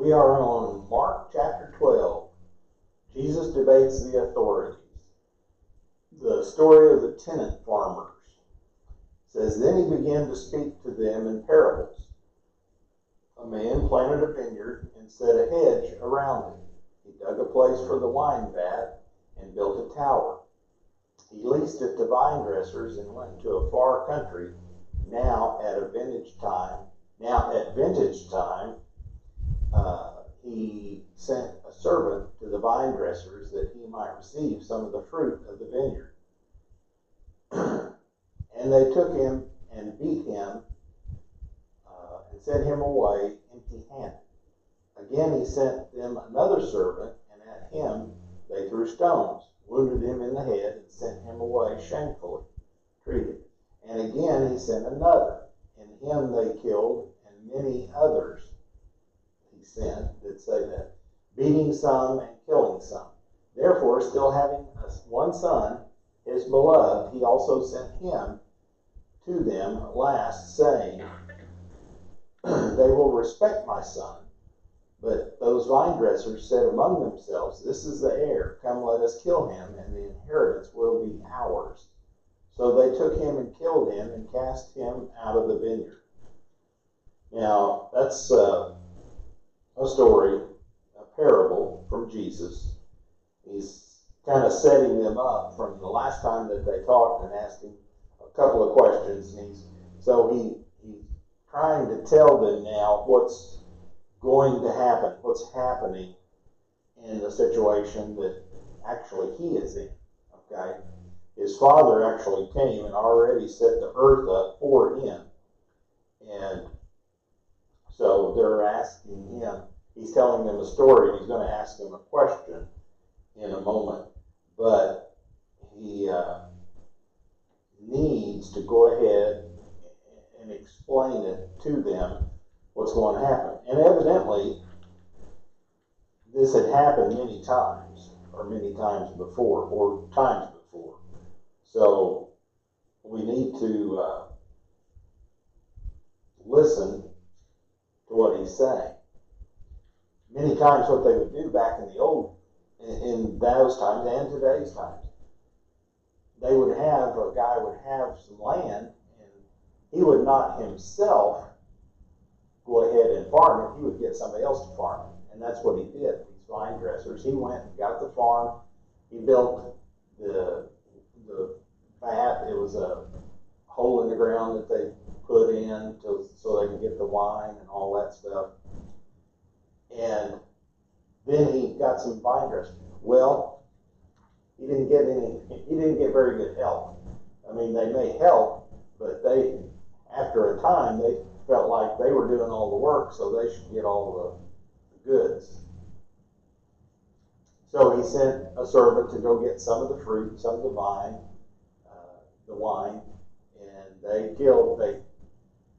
We are on Mark chapter 12. Jesus debates the authorities. The story of the tenant farmers. It says, then he began to speak to them in parables. A man planted a vineyard and set a hedge around it. He dug a place for the wine vat and built a tower. He leased it to vine dressers and went to a far country. Now at vintage time, he sent a servant to the vine dressers that he might receive some of the fruit of the vineyard. And they took him and beat him and sent him away empty-handed. Again he sent them another servant, and at him they threw stones, wounded him in the head, and sent him away shamefully treated. And again he sent another, and him they killed, and many others he sent that say that, beating some and killing some. Therefore, still having one son, his beloved, he also sent him to them at last, saying, they will respect my son. But those vine dressers said among themselves, this is the heir. Come, let us kill him, and the inheritance will be ours. So they took him and killed him and cast him out of the vineyard. Now, that's a story, a parable from Jesus. He's kind of setting them up from the last time that they talked and asked him a couple of questions. And he's trying to tell them now what's going to happen, what's happening in the situation that actually he is in. Okay? His father actually came and already set the earth up for him. And so they're asking him, he's telling them a story, and he's going to ask them a question in a moment. But he needs to go ahead and explain it to them what's going to happen. And evidently, this had happened many times, or many times before, or times before. So we need to listen to what he's saying. Many times what they would do back in those times and today's times, a guy would have some land, and he would not himself go ahead and farm it. He would get somebody else to farm it. And that's what he did. These vine dressers, he went and got the farm. He built the vat. It was a hole in the ground that they put in so they could get the wine and all that stuff. And then he got some vine dressers. Well, he didn't get very good help. I mean, they may help, but after a time, they felt like they were doing all the work, so they should get all the goods. So he sent a servant to go get some of the fruit, some of the wine, and they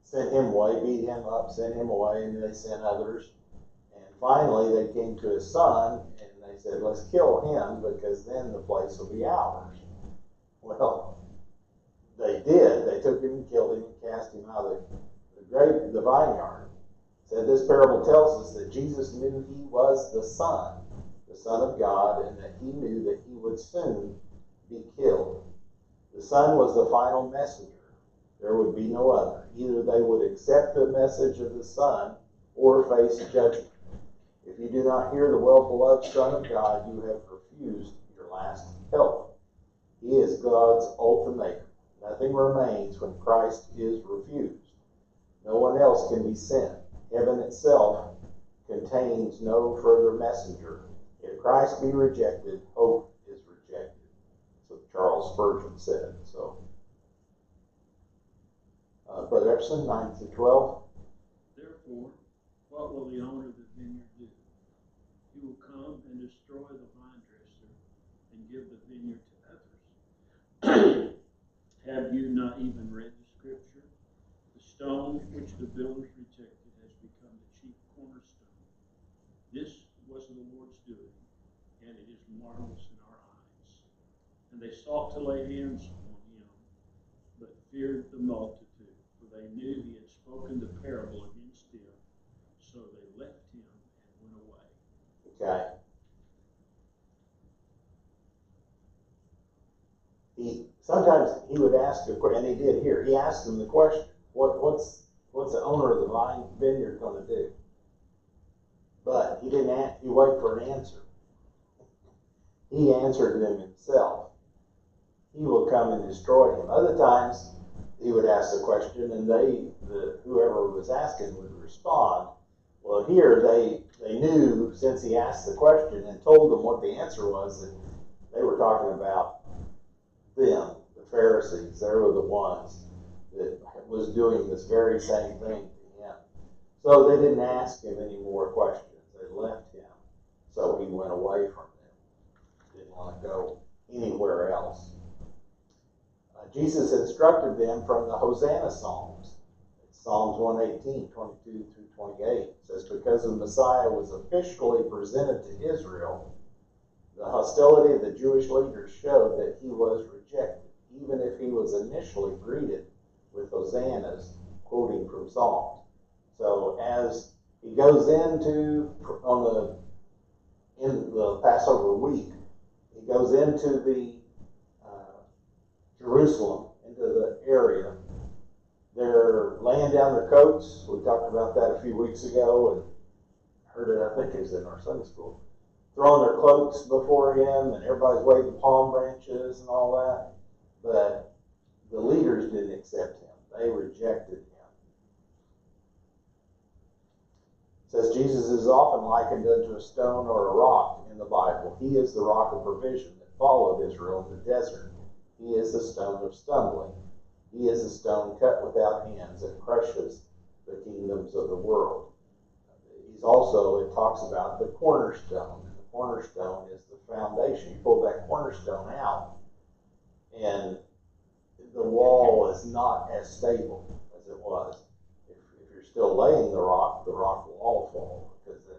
sent him away, beat him up, sent him away, and they sent others. And finally, they came to his son, and they said, let's kill him, because then the place will be ours. Well, they did. They took him and killed him and cast him out of the vineyard. Said this parable tells us that Jesus knew he was the Son of God, and that he knew that he would soon be killed. The Son was the final messenger. There would be no other. Either they would accept the message of the Son or face judgment. If you do not hear the well-beloved Son of God, you have refused your last help. He is God's ultimatum. Nothing remains when Christ is refused. No one else can be sent. Heaven itself contains no further messenger. If Christ be rejected, hope is rejected. That's what Charles Spurgeon said. So, Brother Epson, 9 to 12. Therefore, what will the owner of the vineyard do? He will come and destroy the vine dresser and give the vineyard to others. Have you not even read the scripture? The stone which the builders rejected has become the chief cornerstone. This was the Lord's doing, and it is marvelous in our eyes. And they sought to lay hands on him, but feared the multitude, for they knew he had spoken the parable against them. So they left him and Okay. Sometimes he would ask a question, and he did here. He asked them the question, what's the owner of the vineyard going to do? But he didn't. He waited for an answer. He answered them himself. He will come and destroy him. Other times, he would ask the question, and whoever was asking would respond. Well, here they knew, since he asked the question and told them what the answer was, that they were talking about them, the Pharisees. They were the ones that was doing this very same thing to him. So they didn't ask him any more questions. They left him. So he went away from them. Didn't want to go anywhere else. Jesus instructed them from the Hosanna Psalms. It's Psalms 118, 22 through 28. It says, because the Messiah was officially presented to Israel, the hostility of the Jewish leaders showed that he was rejected, even if he was initially greeted with hosannas, quoting from Psalms. So as he goes in the Passover week, he goes into the Jerusalem, into the area. They're laying down their coats. We talked about that a few weeks ago and heard it, I think it was in our Sunday school. Throwing their cloaks before him, and everybody's waving palm branches and all that. But the leaders didn't accept him. They rejected him. It says Jesus is often likened unto a stone or a rock in the Bible. He is the rock of provision that followed Israel in the desert. He is the stone of stumbling. He is a stone cut without hands that crushes the kingdoms of the world. He's also, it talks about the cornerstone. And the cornerstone is the foundation. You pull that cornerstone out, and the wall is not as stable as it was. If you're still laying the rock will all fall, because the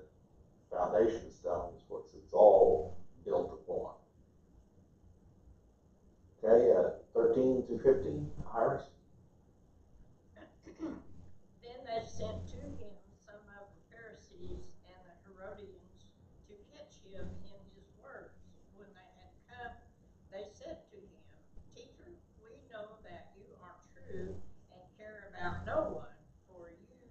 foundation stone is what it's all built upon. Okay, 13 through 15, Iris. Then they sent to him some of the Pharisees and the Herodians to catch him in his words. When they had come, they said to him, Teacher, we know that you are true and care about no one, for you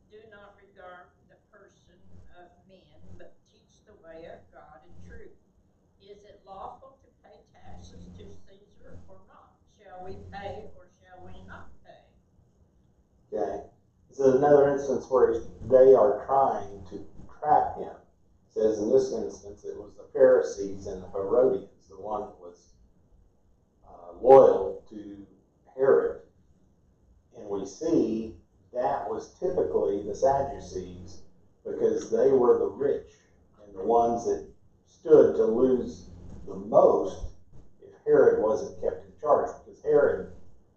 do not regard the person of men, but teach the way of God in truth. Is it lawful to pay taxes to Caesar or not? Shall we pay or shall we not pay? Okay. This is another instance where they are trying to trap him. It says in this instance it was the Pharisees and the Herodians, the one that was loyal to Herod. And we see that was typically the Sadducees, because they were the rich and the ones that stood to lose the most if Herod wasn't kept in charge, because Herod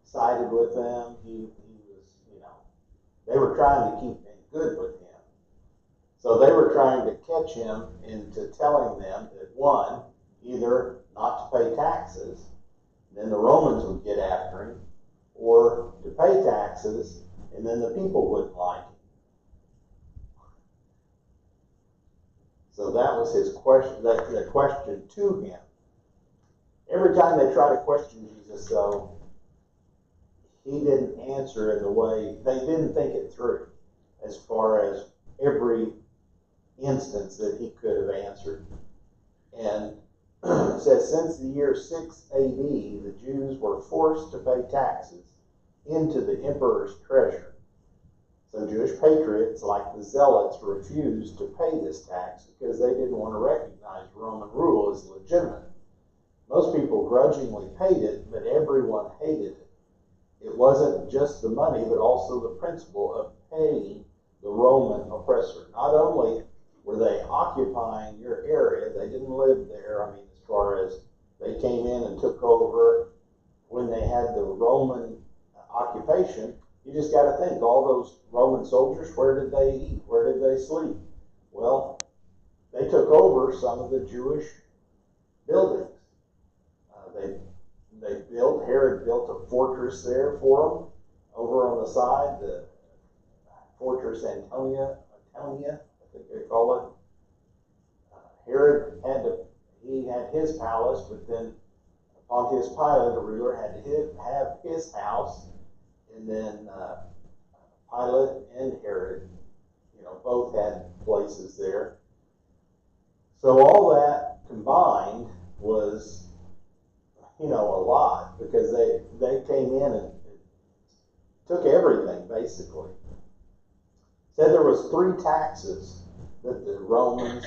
sided with them. He was, they were trying to keep in good with him. So they were trying to catch him into telling them that, one, either not to pay taxes, then the Romans would get after him, or to pay taxes, and then the people wouldn't like him. So that was his question, the question to him. Every time they try to question Jesus, though, he didn't answer in the way, they didn't think it through as far as every instance that he could have answered. And it says, since the year 6 AD, the Jews were forced to pay taxes into the emperor's treasure. Some Jewish patriots, like the Zealots, refused to pay this tax because they didn't want to recognize Roman rule as legitimate. Most people grudgingly paid it, but everyone hated it. It wasn't just the money, but also the principle of paying the Roman oppressor. Not only were they occupying your area, they didn't live there. I mean, as far as they came in and took over when they had the Roman occupation, you just got to think, all those Roman soldiers, where did they eat? Where did they sleep? Well, they took over some of the Jewish buildings. Herod built a fortress there for them, over on the side, the Fortress Antonia, I think they call Herod he had his palace, but then Pontius Pilate, the ruler, had to have his house, and then Pilate and Herod, both had places there. So all that combined was, a lot, because they came in and took everything, basically. Said there was 3 taxes that the Romans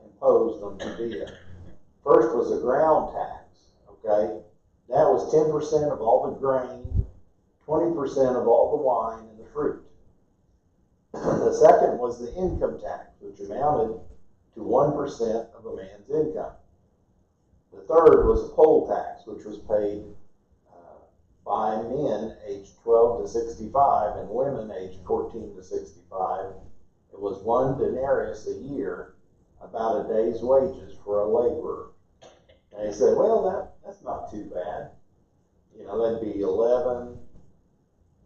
imposed on Judea. First was a ground tax, okay? That was 10% of all the grain, 20% of all the wine and the fruit. The second was the income tax, which amounted to 1% of a man's income. The third was a poll tax, which was paid by men aged 12 to 65 and women aged 14 to 65. It was 1 denarius a year, about a day's wages for a laborer. And he said, well, that's not too bad. That'd be 11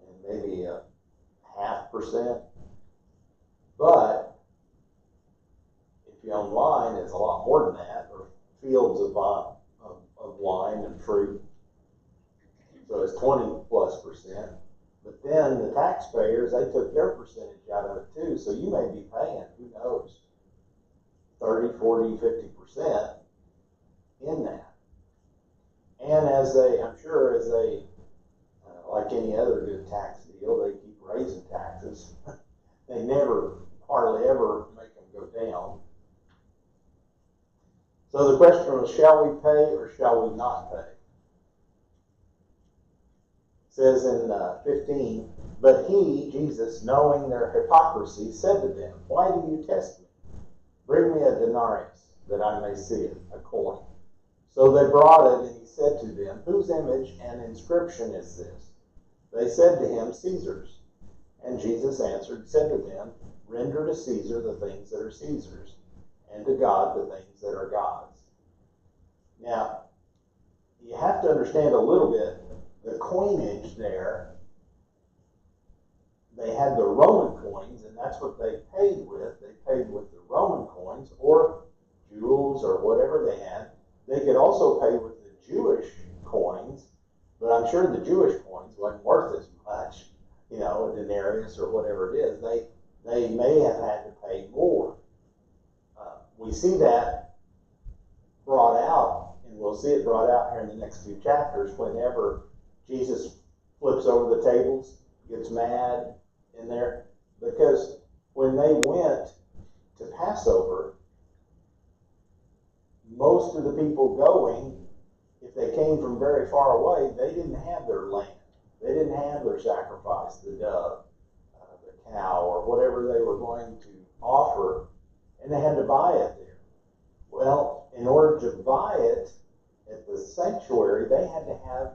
and maybe a 0.5%. But if you own wine, it's a lot more than that, or fields of wine and fruit. So it's 20+%. But then the taxpayers, they took their percentage out of it too. So you may be paying, who knows, 30, 40, 50% in that. And I'm sure as they, like any other good tax deal, they keep raising taxes. They never, hardly ever make them go down. So the question was, shall we pay or shall we not pay? It says in 15, but he, Jesus, knowing their hypocrisy, said to them, why do you test me? Bring me a denarius, that I may see it, a coin. So they brought it, and he said to them, whose image and inscription is this? They said to him, Caesar's. And Jesus answered, said to them, render to Caesar the things that are Caesar's, and to God the things that are God's. Now, you have to understand a little bit the coinage there. They had the Roman coins, and that's what they paid with. They paid with the Roman coins, or jewels, or whatever they had. They could also pay with the Jewish coins, but I'm sure the Jewish coins wasn't worth as much, a denarius or whatever it is. They may have had to pay more. We see that brought out, and we'll see it brought out here in the next few chapters, whenever Jesus flips over the tables, gets mad in there, because when they went to Passover, most of the people going, if they came from very far away, they didn't have their lamb. They didn't have their sacrifice, the dove, the cow, or whatever they were going to offer, and they had to buy it there. Well, in order to buy it at the sanctuary, they had to have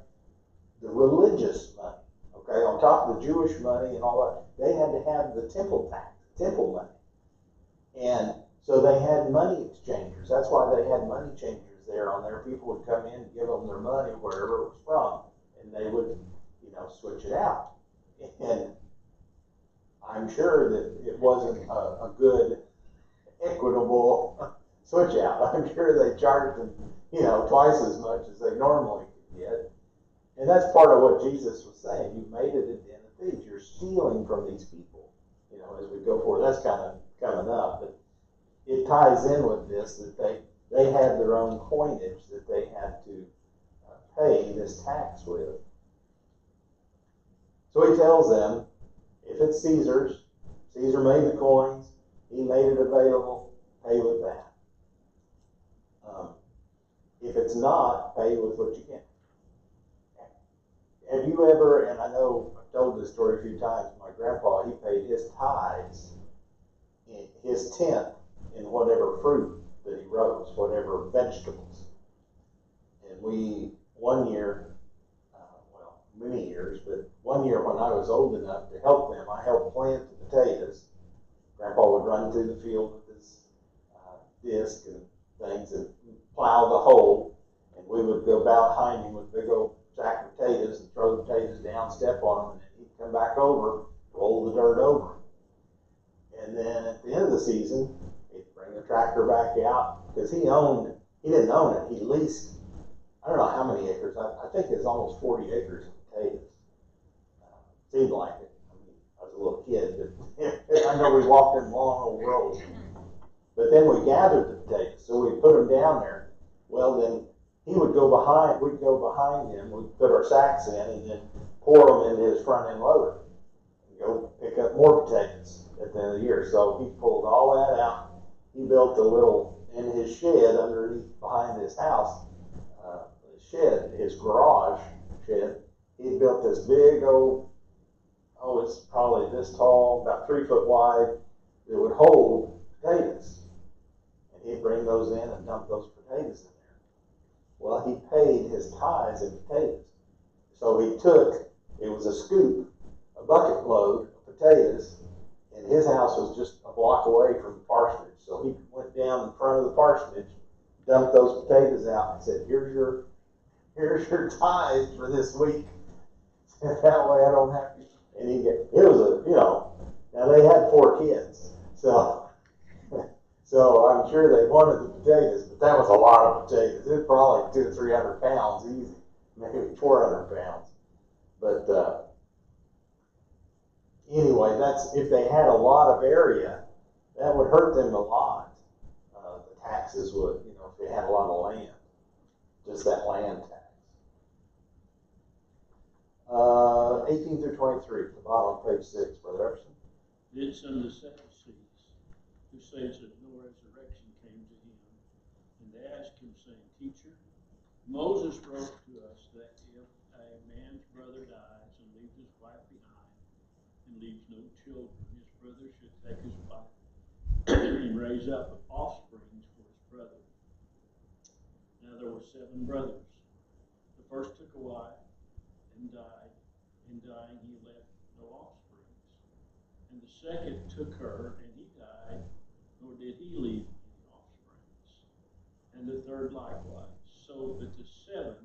the religious money, okay, on top of the Jewish money and all that. They had to have the temple tax, temple money. And so they had money exchangers. That's why they had money changers there on there. People would come in and give them their money wherever it was from, and they would, switch it out. And I'm sure that it wasn't a good, equitable switch out. I'm sure they charged them, twice as much as they normally could get. And that's part of what Jesus was saying. You made it a den of thieves. You're stealing from these people, as we go forward. That's kind of coming up. But it ties in with this, that they had their own coinage that they had to pay this tax with. So he tells them, if it's Caesar's, Caesar made the coins, he made it available, pay with that. If it's not, pay with what you can. Have you ever, and I know I've told this story a few times, my grandpa, he paid his tithes, in his tenth, in whatever fruit that he rose, whatever vegetables. And one year, many years, but one year when I was old enough to help them, I helped plant the potatoes. Grandpa would run through the field with his disc and things and plow the hole, and we would go behind him with a big old sack of potatoes and throw the potatoes down, step on them, and then he'd come back over, roll the dirt over. And then at the end of the season, he'd bring the tractor back out, because he didn't own it, he leased, I don't know how many acres, I think it's almost 40 acres of potatoes. Seemed like it. I mean, I was a little kid, but I know we walked in long old roads. But then we gathered the potatoes, so we put them down there. Well, then we'd go behind him, we'd put our sacks in, and then pour them into his front end loader. And go pick up more potatoes at the end of the year. So he pulled all that out. He built a little, in his shed underneath, behind his house, his garage shed, he built this big old, it's probably this tall, about 3 foot wide, that would hold potatoes. And he'd bring those in and dump those potatoes in there. Well, he paid his tithes in potatoes. So it was a scoop, a bucket load of potatoes, and his house was just a block away from the parsonage. So he went down in front of the parsonage, dumped those potatoes out, and said, here's your tithe for this week. That way I don't have to. And it was now they had 4 kids, so I'm sure they wanted the potatoes, but that was a lot of potatoes. It was probably 200 or 300 pounds easy, maybe 400 pounds. But anyway, that's, if they had a lot of area, that would hurt them a lot. The taxes would, if they had a lot of land, just that land tax. 18 through 23, the bottom of page 6, Brother Epson. Then some of the Sadducees, who says that no resurrection came to him, and they asked him, saying, Teacher, Moses wrote to us that if a man's brother dies and leaves his wife behind, and leaves no children, his brother should take his wife and raise up offsprings for his brother. Now there were 7 brothers. The first took a wife and died. In dying, he left no offspring. And the second took her, and he died, nor did he leave any offspring. And the third likewise, so that the 7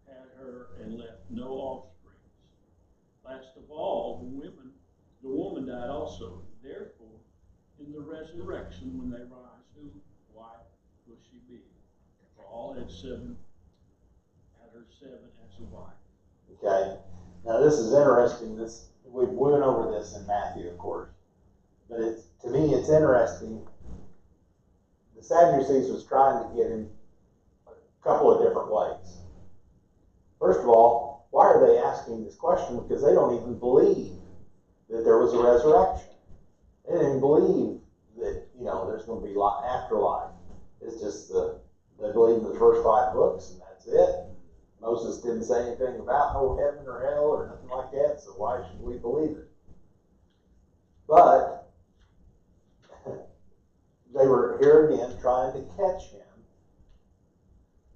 had her and left no offspring. Last of all, the woman died also. Therefore, in the resurrection, when they rise, whose wife will she be? For all had her 7 as a wife. Okay. Now this is interesting. We went over this in Matthew, of course, but to me it's interesting. The Sadducees was trying to get him a couple of different ways. First of all, why are they asking this question? Because they don't even believe that there was a resurrection. They didn't even believe that there's going to be afterlife. It's just they believe in the first 5 books and that's it. Moses didn't say anything about no heaven or hell or nothing like that, so why should we believe it? But they were here again trying to catch him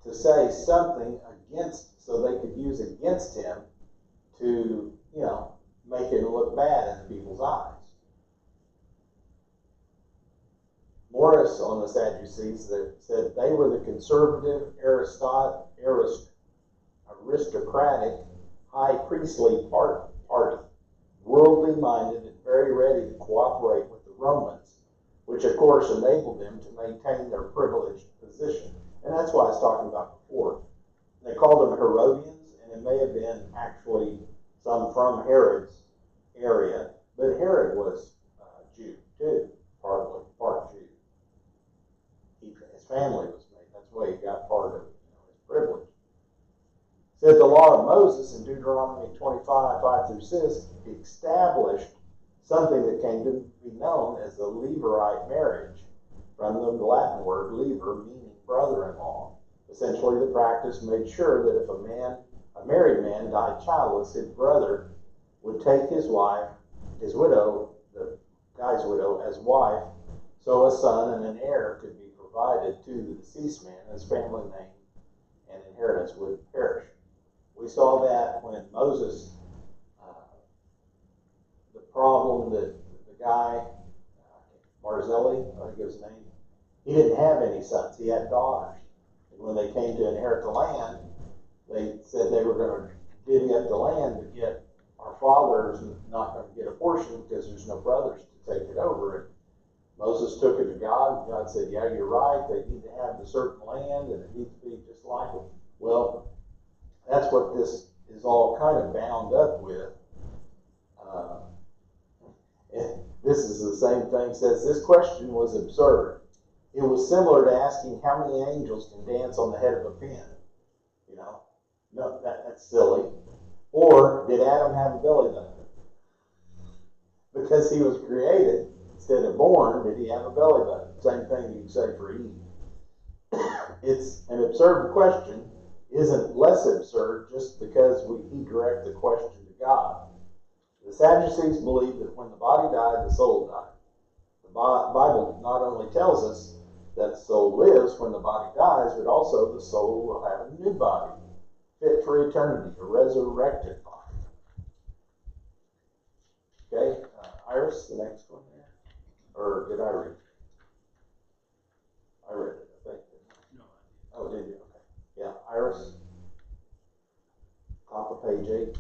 to say something against, so they could use against him to, make him look bad in people's eyes. Morris on the Sadducees said they were the conservative, aristocratic, high priestly party, worldly minded and very ready to cooperate with the Romans, which of course enabled them to maintain their privileged position. And that's what I was talking about before. They called them Herodians, and it may have been actually some from Herod's area, but Herod was Jew too, part Jew. His family was made. That's why he got part of his privilege. Said the law of Moses in Deuteronomy 25, 5 through 6, established something that came to be known as the Levirate marriage, from the Latin word lever, meaning brother-in-law. Essentially, the practice made sure that if a married man, died childless, his brother would take his wife, his widow, the guy's widow, as wife, so a son and an heir could be provided to the deceased man, his family name and inheritance would perish. We saw that when Moses, the problem that the guy, Barzillai, I think his name, he didn't have any sons, he had daughters. And when they came to inherit the land, they said they were going to divvy up the land, but yet our father's not going to get a portion because there's no brothers to take it over. And Moses took it to God, and God said, yeah, you're right, they need to have a certain land, and it needs to be just like it. Well, that's what this is all kind of bound up with. And this is the same thing, says this question was absurd. It was similar to asking how many angels can dance on the head of a pin. You know, no, that's silly. Or did Adam have a belly button? Because he was created instead of born, did he have a belly button? Same thing you'd say for Eve. It's an absurd question, isn't less absurd just because he direct the question to God. The Sadducees believed that when the body died, the soul died. The Bible not only tells us that the soul lives when the body dies, but also the soul will have a new body, fit for eternity, a resurrected body. Okay, Iris, the next one there. Or did I read? I read it, I think. No. Oh, did you? Okay. Yeah, Iris. Top of page 8.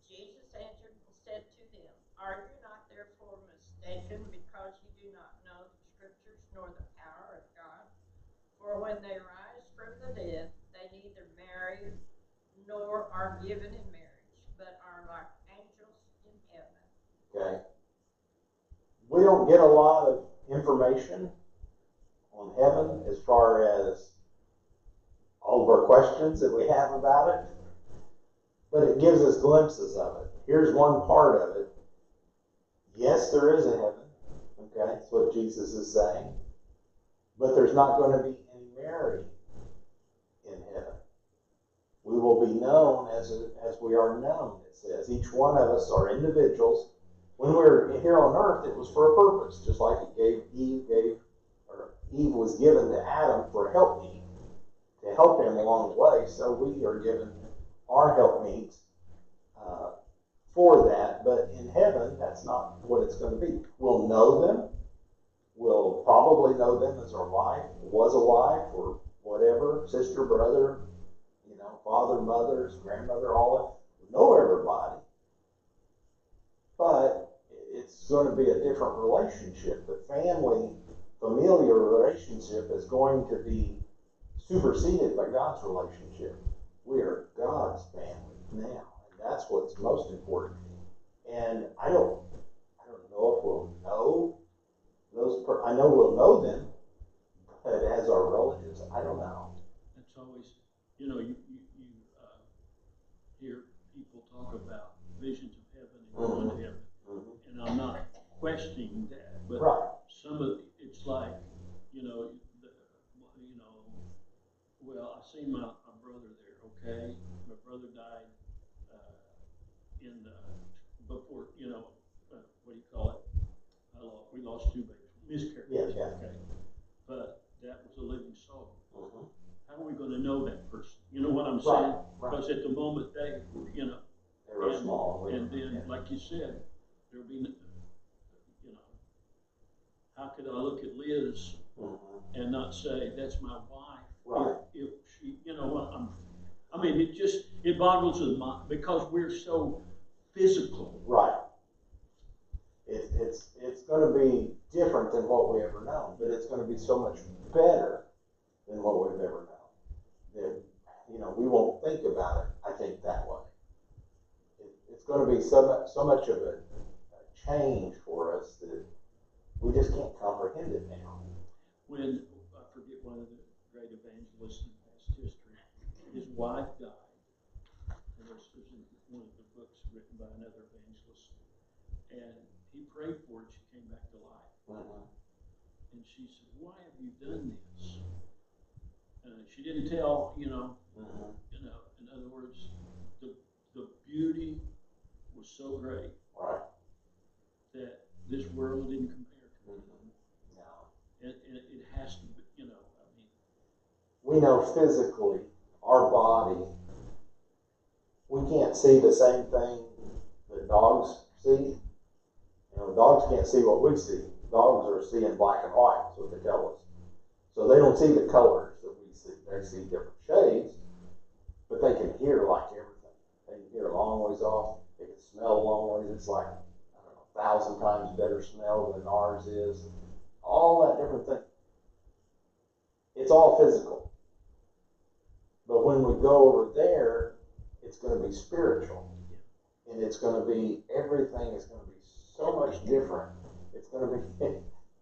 Jesus answered and said to them, are you not therefore mistaken, because you do not know the Scriptures nor the power of God? For when they rise from the dead, they neither marry nor are given in marriage, but are like angels in heaven. Okay. We don't get a lot of information on heaven as far as all of our questions that we have about it, but it gives us glimpses of it. Here's one part of it. Yes, there is a heaven. Okay, that's what Jesus is saying. But there's not going to be any marrying in heaven. We will be known as we are known, it says. Each one of us are individuals. When we were here on earth, it was for a purpose, just like Eve was given to Adam for a helpmeet, to help him along the way. So we are given our helpmeets for that. But in heaven, that's not what it's going to be. We'll know them. We'll probably know them as our wife, was a wife, or whatever, sister, brother, father, mother, grandmother, all that. Know everybody. But it's going to be a different relationship. The familial relationship is going to be superseded by God's relationship. We are God's family now, and that's what's most important. And I don't know if we'll know those. I know we'll know them, but as our relatives, I don't know. It's always, you hear people talk about visions of heaven and going to heaven, and I'm not questioning that, but right. Some of it's like, well, I seen my brother there. Okay, my brother died before, what do you call it? We lost 2 babies, miscarriage. Yeah. Okay, but that was a living soul. How are we going to know that person? You know what I'm saying? Right. Because at the moment they were small. And then, like you said, there'll be, how could I look at Liz and not say that's my wife? Right. If she, it boggles the mind because we're so physical. Right. It's going to be different than what we ever known, but it's going to be so much better than what we've ever known. That, we won't think about it, I think, that way. It's going to be so much of a change for us that we just can't comprehend it now. When, I forget one of the great evangelists in past history, his wife died. And this was in one of the books written by another evangelist. And he prayed for her, she came back to life. And she said, why have you done this? She didn't tell, in other words, the beauty was so great, right, that this world didn't compare to it. No. It has to be, we know physically, our body, we can't see the same thing that dogs see. Dogs can't see what we see. Dogs are seeing black and white, is what they tell us. So they don't see the colors that we see. They see different shades, but they can hear like everything. They can hear a long ways off. They can smell a long ways. It's like, 1,000 times better smell than ours is. All that different thing. It's all physical. But when we go over there, it's going to be spiritual. And it's going to be, everything is going to be so much different. It's going to be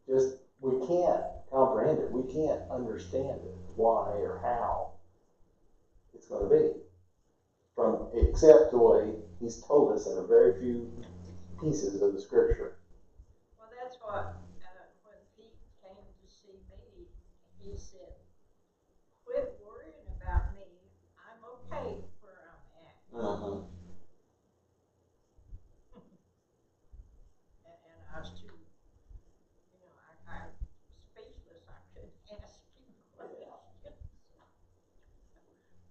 just, we can't comprehend it. We can't understand it, why or how it's going to be. Except the way he's told us in a very few pieces of the scripture. Well, that's what, when Pete came to see me, he said, quit worrying about me. I'm okay where I'm at. Uh-huh. And I was too, I speechless. I couldn't ask him questions.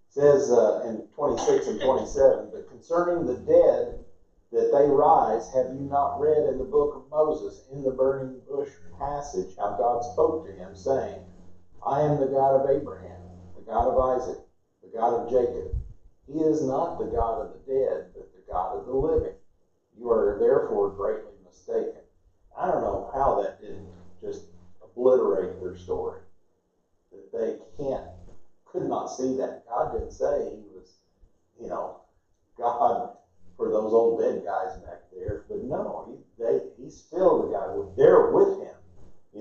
Says in 26 and 27, but concerning the dead, that they rise, have you not read in the book of Moses, in the burning bush passage, how God spoke to him, saying, I am the God of Abraham, the God of Isaac, the God of Jacob. He is not the God of the dead, but the God of the living. You are therefore greatly mistaken. I don't know how that didn't just obliterate their story. That they could not see that. God didn't say he was, God for those old dead guys back there. But no, he's still the guy. They're with him,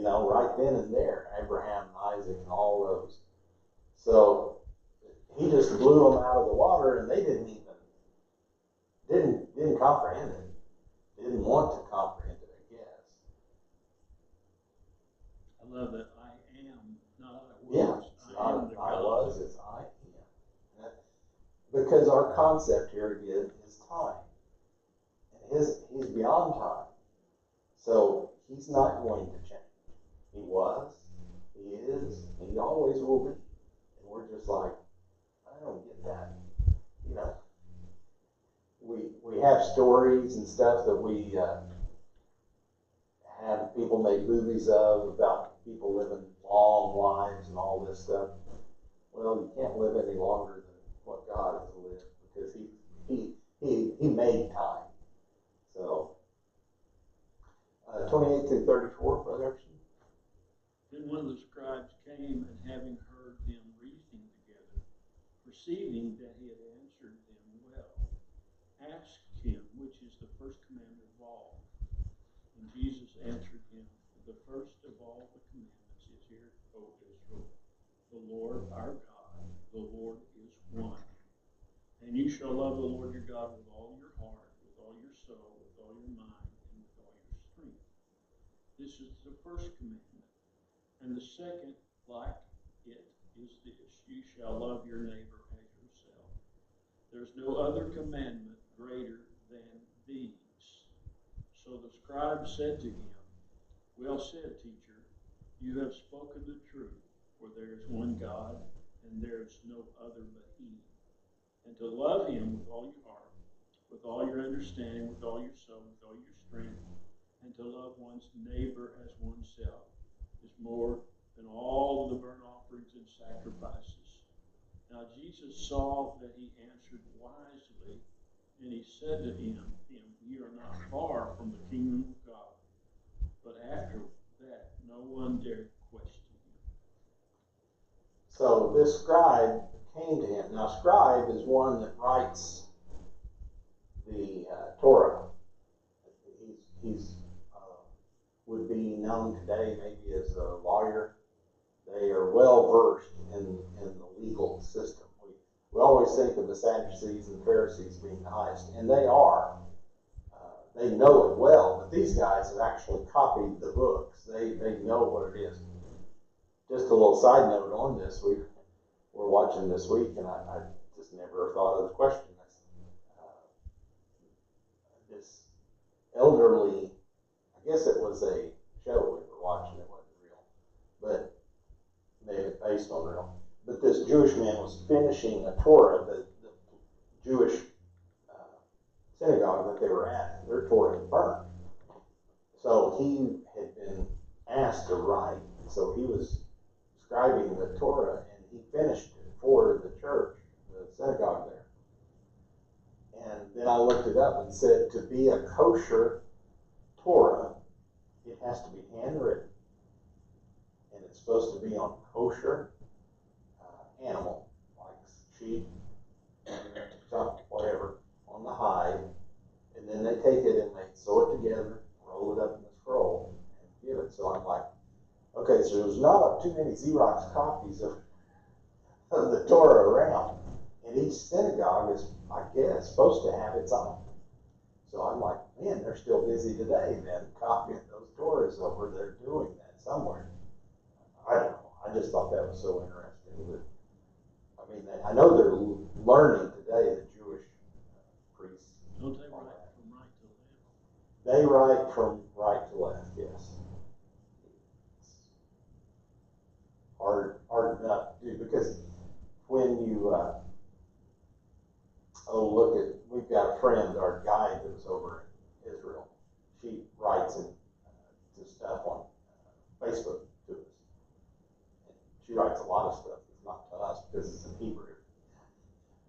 right then and there. Abraham and Isaac and all those. So he just blew them out of the water, and they didn't comprehend it. Didn't want to comprehend it, I guess. I love that. I am, not I was. Yeah, I am the I God. was, it's I am. Because our concept here again is time. And he's beyond time. So he's not going to change. He was, he is, and he always will be. And we're just like, I don't get that. We have stories and stuff that we have people make movies of about people living long lives and all this stuff. Well, you can't live any longer than what God has lived, because he made time. So 28 through 34, Brother Epson. Then one of the scribes came, and having heard them reasoning together, perceiving that he had answered them well, asked him, which is the first commandment of all. And Jesus answered him, the first of all the commandments is, Hear, O Israel, the Lord our God, the Lord is one. And you shall love the Lord your God with all your heart, with all your soul, with all your mind, and with all your strength. This is the first commandment. And the second, like it, is this: you shall love your neighbor as yourself. There's no other commandment greater than these. So the scribe said to him, Well said, teacher, you have spoken the truth, for there is one God, and there is no other but he. And to love him with all your heart, with all your understanding, with all your soul, with all your strength, and to love one's neighbor as oneself is more than all of the burnt offerings and sacrifices. Now Jesus saw that he answered wisely, and he said to him, You are not far from the kingdom of God. But after that, no one dared question him. So this scribe came to him. Now, scribe is one that writes the Torah. He's would be known today maybe as a lawyer. They are well versed in the legal system. We always think of the Sadducees and Pharisees being the highest, and they are. They know it well, but these guys have actually copied the books. They know what it is. Just a little side note on this: we're watching this week, and I just never thought of the question. This elderly, I guess it was a show we were watching. It wasn't real, but maybe based on real. But this Jewish man was finishing a Torah, the Jewish synagogue that they were at. Their Torah had burned. So he had been asked to write. So he was scribing the Torah, and he finished it for the church, the synagogue there. And then I looked it up and said, to be a kosher Torah, it has to be handwritten, and it's supposed to be on kosher animal, like sheep, whatever, on the hide, and then they take it and they sew it together, roll it up in the scroll, and give it. So I'm like, okay, so there's not too many Xerox copies of the Torah around, and each synagogue is, I guess, supposed to have its own. So I'm like, man, they're still busy today then copying those Torahs over. They're doing that somewhere. I don't know. I just thought that was so interesting. But, I mean, I know they're learning today, the Jewish priests. Don't they write from right to left? They write from right to left, yes. Hard enough to do, because when you, we've got a friend, our guide that was over in Israel. She writes to stuff on Facebook to us. And she writes a lot of stuff. It's not to us because it's in Hebrew.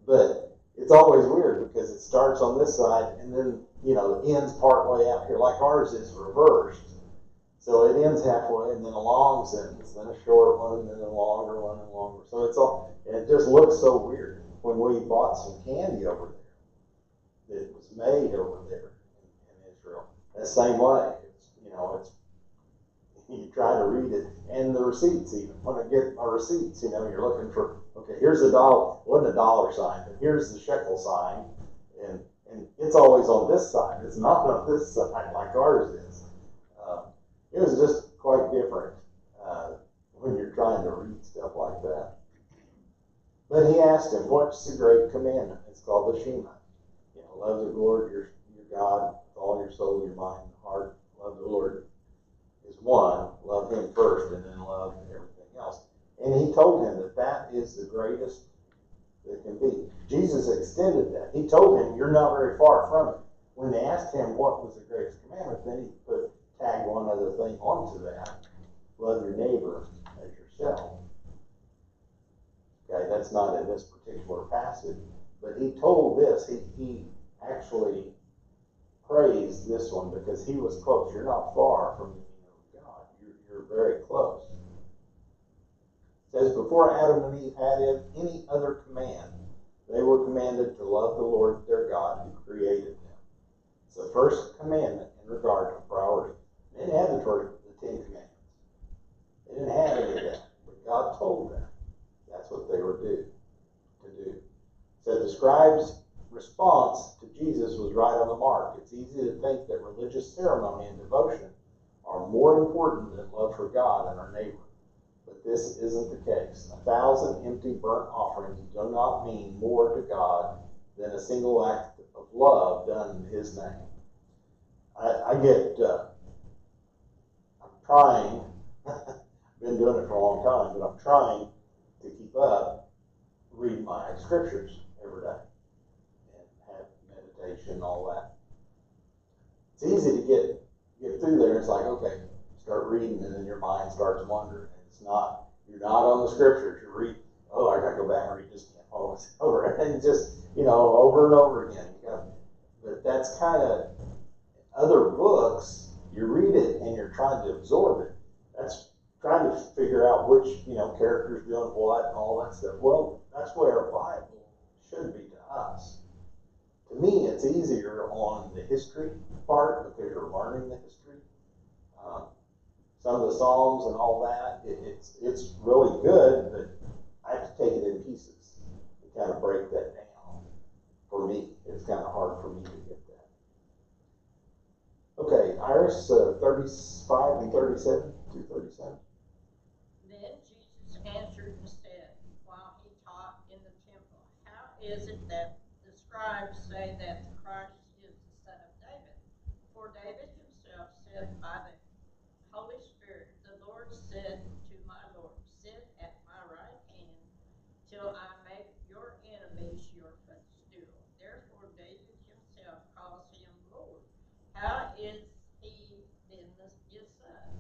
But it's always weird because it starts on this side and then, it ends part way out here. Like ours is reversed. So it ends halfway and then a long sentence, then a short one, and then a longer one and longer. So it just looks so weird. When we bought some candy over there, that was made over there in Israel, that same way. You try to read it, and the receipts even. When I get my receipts, you're looking for, okay, here's a dollar, wasn't a dollar sign, but here's the shekel sign, and it's always on this side. It's not on this side like ours is. It was just quite different when you're trying to read stuff like that. But he asked him, what's the great commandment? It's called the Shema. Love the Lord your God with all your soul, your mind, and heart. Love the Lord is one. Love him first, and then love everything else. And he told him that is the greatest that can be. Jesus extended that. He told him, you're not very far from it. When they asked him what was the greatest commandment, then he tagged one other thing onto that. Love your neighbor as yourself. Okay, that's not in this particular passage. But he told this, he actually praised this one because he was close. You're not far from the kingdom of God. You're very close. It says, before Adam and Eve had any other command, they were commanded to love the Lord their God who created them. It's the first commandment in regard to priority. They didn't have the 10 Commandments. They didn't have any of that. But God told them that's what they were due to do. So the scribes' response to Jesus was right on the mark. It's easy to think that religious ceremony and devotion are more important than love for God and our neighbor. But this isn't the case. 1,000 empty burnt offerings do not mean more to God than a single act of love done in his name. I'm trying, been doing it for a long time, but I'm trying to keep up, read my scriptures every day, and have meditation and all that. It's easy to get through there. It's like, okay, start reading, and then your mind starts wandering. And you're not on the scriptures. You read, I got to go back and read this again. Oh, it's over. And just, over and over again. But that's kind of other books. You read it and you're trying to absorb it. That's trying to figure out which, character's doing what and all that stuff. Well, that's where our Bible should be to us. To me, it's easier on the history part because you're learning the history. Some of the Psalms and all that, it's really good, but I have to take it in pieces and kind of break that down. For me, it's kind of hard for me to get that. Okay, Iris, 35 and 37, 237. Then Jesus answered and said, while he taught in the temple, how is it that the scribes say that the Christ is the son of David? For David himself said by the Holy Spirit, the Lord said to my Lord, sit at my right hand till I make your enemies your footstool. Therefore David himself calls him Lord. How is he then his son?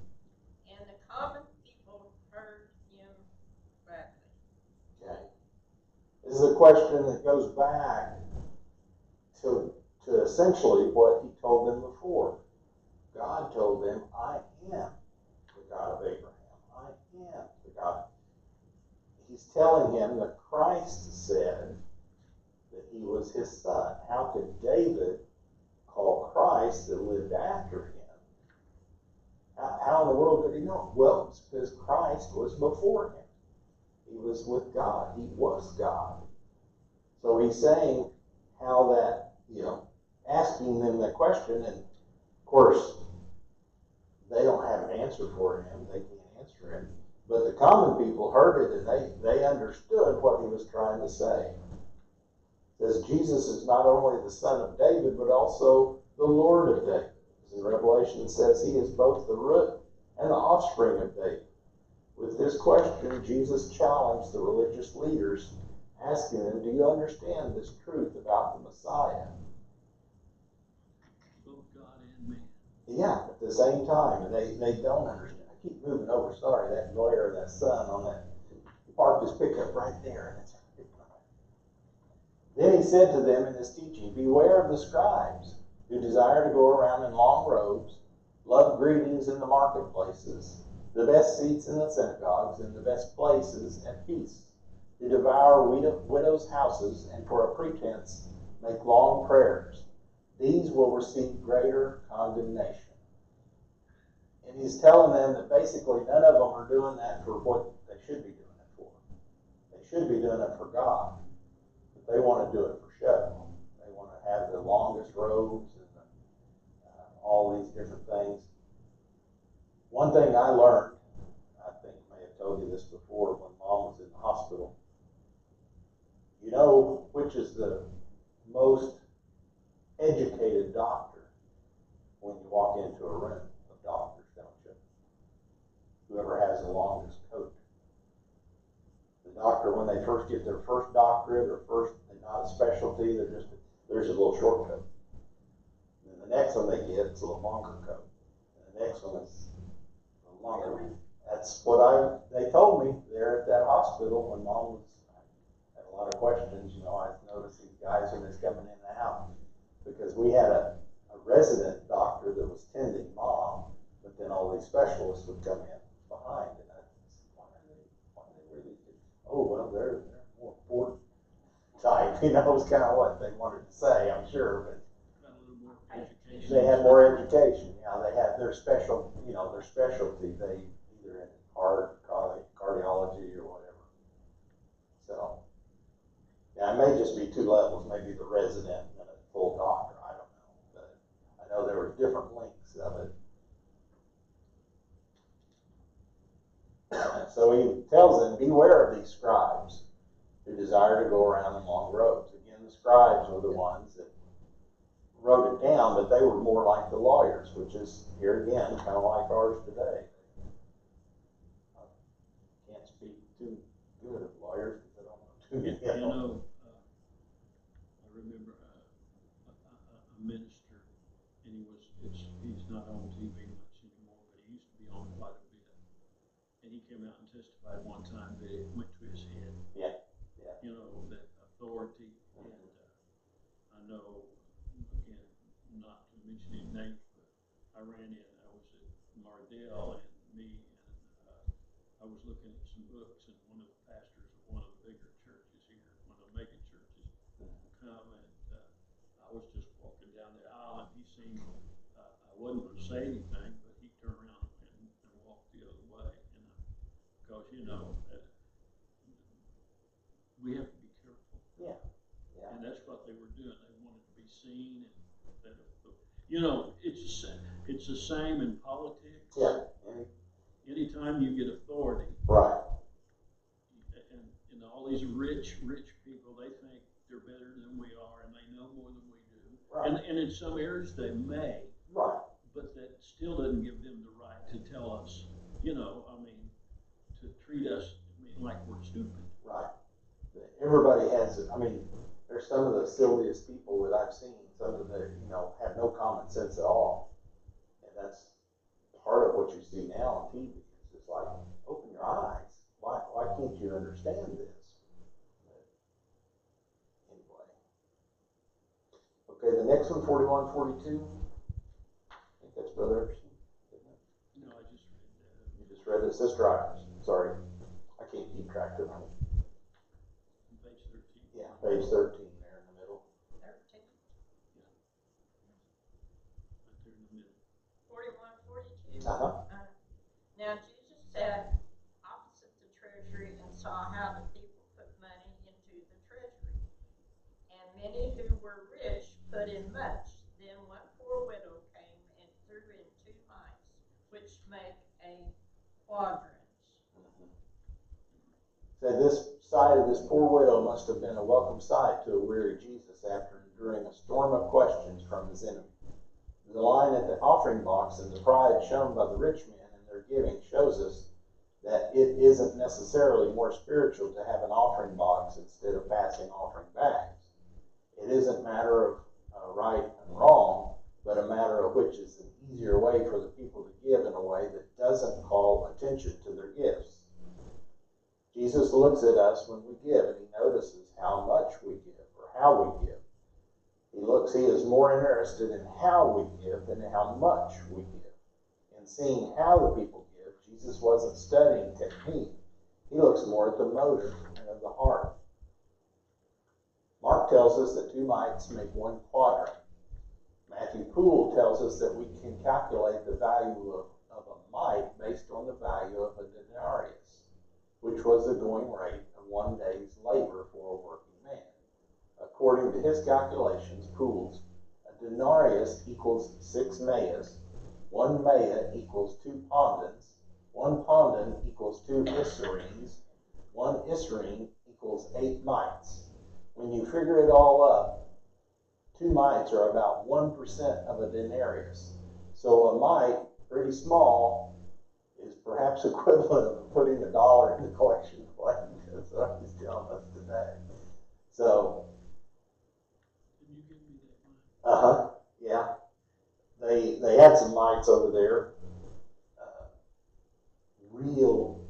And the common people heard him gladly. Okay. This is a question that goes back to essentially what he told them before. God God told them, I am the God of Abraham. I am the God. He's telling him that Christ said that he was his son. How could David call Christ that lived after him? How in the world could he know? Well, it's because Christ was before him. He was with God. He was God. So he's saying how that, asking them that question, and of course, they don't have an answer for him. They can't answer him. But the common people heard it, and they understood what he was trying to say. It says Jesus is not only the son of David, but also the Lord of David. As in Revelation, it says he is both the root and the offspring of David. With this question, Jesus challenged the religious leaders, asking them, do you understand this truth about the Messiah? Both God and man. Yeah, at the same time, and they don't understand. I keep moving over, sorry, that glare of that sun on that parked his pickup right there. And it's Then he said to them in his teaching, beware of the scribes who desire to go around in long robes, love greetings in the marketplaces, the best seats in the synagogues, and the best places at feasts, who devour widows' houses, and for a pretense make long prayers. These will receive greater condemnation. And he's telling them that basically none of them are doing that for what they should be doing it for. They should be doing it for God, but they want to do it for show. They want to have the longest robes and all these different things. One thing I learned, I think I may have told you this before, when Mom was in the hospital, you know which is the most educated doctor when you walk into a room of doctors, don't you? Whoever has the longest coat. The doctor, when they first get their first doctorate or they're not a specialty, there's a little short coat. And then the next one they get is a little longer coat. And the next one is a little longer. Really? That's what they told me there at that hospital when Mom had a lot of questions. I noticed these guys when they was coming in and out, because we had a resident doctor that was tending Mom, but then all these specialists would come in behind, and I said, why are they really good? Oh, well, they're more important type, was kind of what they wanted to say, I'm sure, but Got a little more education. they had more education. They had their special, their specialty. They either in heart, cardiology, or whatever. So, yeah, it may just be two levels. Maybe the resident and a full doctor. I don't know, but I know there were different links of it. So he tells them, beware of these scribes who desire to go around in long robes. Again, the scribes were the ones that wrote it down, but they were more like the lawyers, which is, here again, kind of like ours today. I can't speak too good of lawyers because I don't know too many of them. I remember a minister, and he's not on TV much anymore, but he used to be on quite a bit. And he came out and testified one time that it went to his head. Yeah. That authority. And I know, again, not to mention any names, but I was at Mardell, and I was looking at some books, and one of the pastors of one of the bigger churches here, one of the mega churches, come, and I was just walking down the aisle, and he seemed, I wasn't going to say anything, but he turned around and walked the other way, and because we have to be careful. Yeah. And that's what they were doing. They wanted to be seen, and it's the same in politics. Yeah. Anytime you get authority, Right. and all these rich people, they think they're better than we are, and they know more than we do. Right. And in some areas they may. Right. But that still doesn't give them the right to tell us, to treat us like we're stupid. Right. Everybody has it. There's some of the silliest people that I've seen, some of the, have no common sense at all. And that's part of what you see now on TV. It's just like, open your eyes. Why can't you understand this? But anyway. Okay, the next one, 41, 42. I think that's Brother Epstein. read it, Sister Iris. Sorry, I can't keep track of them. Page 13. Yeah, page 13 there in the middle. 13, Right there in the middle. 41, 42. Uh-huh. Now Jesus sat opposite the treasury and saw how the people put money into the treasury. And many who were rich put in much. Then one poor widow came and threw in 2 mites, which make a quadrant. Said this sight of this poor widow must have been a welcome sight to a weary Jesus after enduring a storm of questions from his enemy. The line at the offering box and the pride shown by the rich men in their giving shows us that it isn't necessarily more spiritual to have an offering box instead of passing offering bags. It isn't a matter of right and wrong, but a matter of which is an easier way for the people to give in a way that doesn't call attention to their gifts. Jesus looks at us when we give, and he notices how much we give or how we give. He is more interested in how we give than in how much we give. In seeing how the people give, Jesus wasn't studying technique. He looks more at the motive and of the heart. Mark tells us that 2 mites make 1 quadrant. Matthew Poole tells us that we can calculate the value of a mite based on the value of a denarius, which was the going rate of 1 day's labor for a working man. According to his calculations, Poole's, a denarius equals 6 mayas, 1 maya equals 2 pondens, 1 ponden equals 2 isserines, 1 isserine equals 8 mites. When you figure it all up, 2 mites are about 1% of a denarius. So a mite, pretty small, is perhaps equivalent of putting $1 in the collection plate. That's what he's telling us today. So, Can you give me that line? yeah. They had some mites over there, real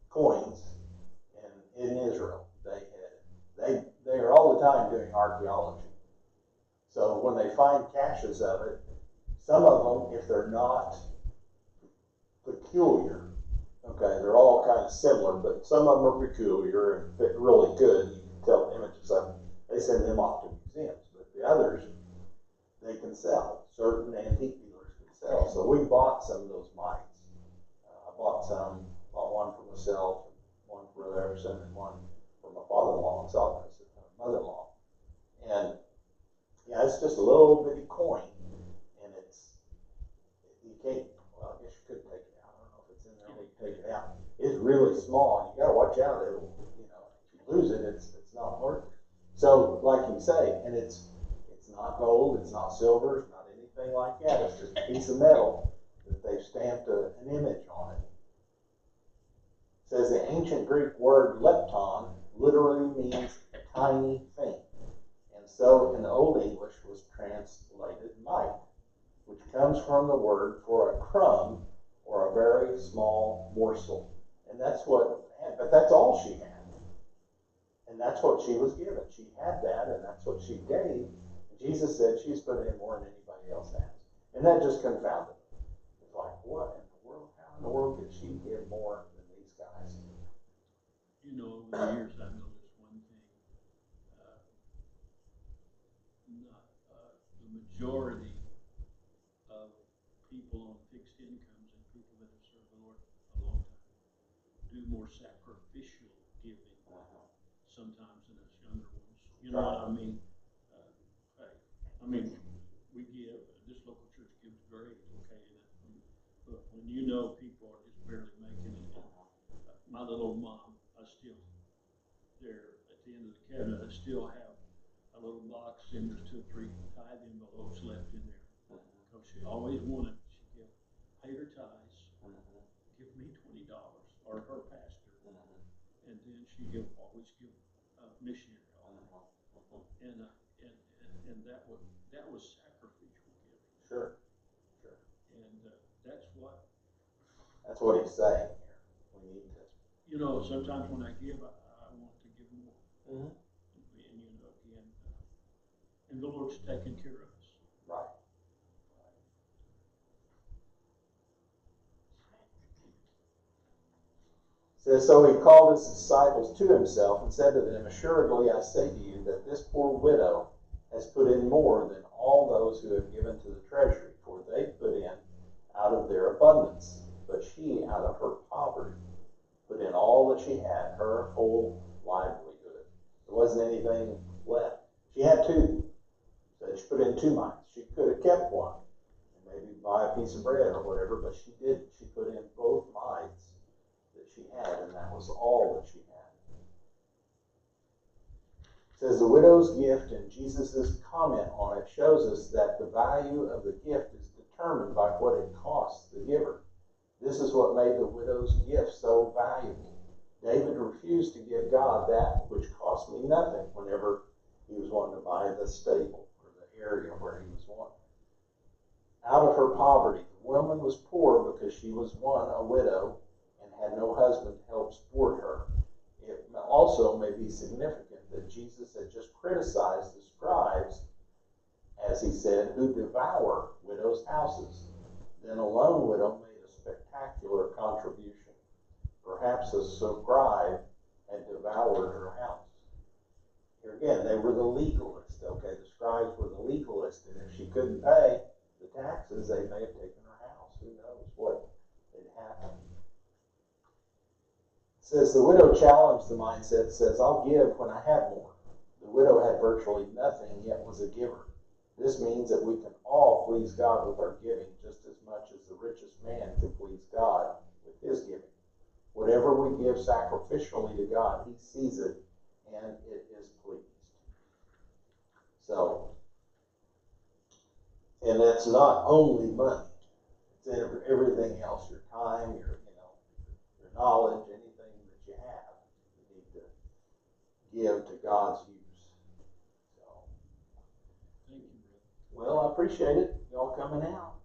coins in Israel. They are all the time doing archaeology. So when they find caches of it, some of them, if they're not peculiar, okay, they're all kind of similar, but some of them are peculiar and fit really good. You can tell the images of them. They send them off to museums, but the others, they can sell. Certain antique dealers can sell. So we bought some of those mites. I bought one for myself, one for Brother Everson, and one for my father-in-law and mother-in-law. And yeah, it's just a little bitty coin, and you can't, well, I guess you could take it out. I don't know if it's in there where you take it out. It's really small, and you gotta watch out. If you lose it, it's not worth it. So, like you say, and it's not gold, it's not silver, it's not anything like that. It's just a piece of metal that they've stamped an image on it. It says the ancient Greek word lepton literally means a tiny thing. And so in the Old English was translated mite, which comes from the word for a crumb or a very small morsel. And but that's all she had. And that's what she was given. She had that, and that's what she gave. And Jesus said she's put in more than anybody else has. And that just confounded them. It's like, what in the world? How in the world could she give more than these guys? You know, over the years, I've noticed one thing. The majority of people on fixed incomes and people that have served the Lord a long time do more sacrificial giving sometimes than us younger ones. You know what I mean? We give, this local church gives great, okay? But when you know people are just barely making it, my little mom, there at the end of the cabinet, I still have a little box, and there's 2 or 3 tithe envelopes left in there. Because she always wanted, she paid her tithes, give me $20, or her pastor, and then she always give missionary. And that was sacrificial giving. Sure. And That's what he's saying here. We need to. You know, sometimes when I give, I want to give more. Mm-hmm. And the Lord's taking care of us. Right. says, so he called his disciples to himself and said to them, assuredly I say to you that this poor widow has put in more than all those who have given to the treasury, for they put in out of their abundance, but she out of her poverty put in all that she had, her whole livelihood. There wasn't anything left. She had two. So she put in 2 mites. She could have kept one and maybe buy a piece of bread or whatever, but she didn't. She put in both mites that she had, and that was all that she had. It says the widow's gift, and Jesus' comment on it shows us that the value of the gift is determined by what it costs the giver. This is what made the widow's gift so valuable. David refused to give God that which cost me nothing whenever he was wanting to buy the stable or the area where he was wanting. Out of her poverty, the woman was poor because she was a widow, and had no husband to help support her. It also may be significant that Jesus had just criticized the scribes, as he said, who devour widows' houses. Then a lone widow made a spectacular contribution. Perhaps a scribe had devoured her house. Here again, they were the legalists, okay? The scribes were the legalists, and if she couldn't pay the taxes, they may have taken her house. Who knows what had happened. It says the widow challenged the mindset, says, I'll give when I have more. The widow had virtually nothing, yet was a giver. This means that we can all please God with our giving just as much as the richest man can please God with his giving. Whatever we give sacrificially to God, he sees it and it is pleased. So, and that's not only money. It's everything else, your time, your knowledge, anything that you have, you need to give to God's use. So, Thank you, brother. well, I appreciate it. Y'all coming out.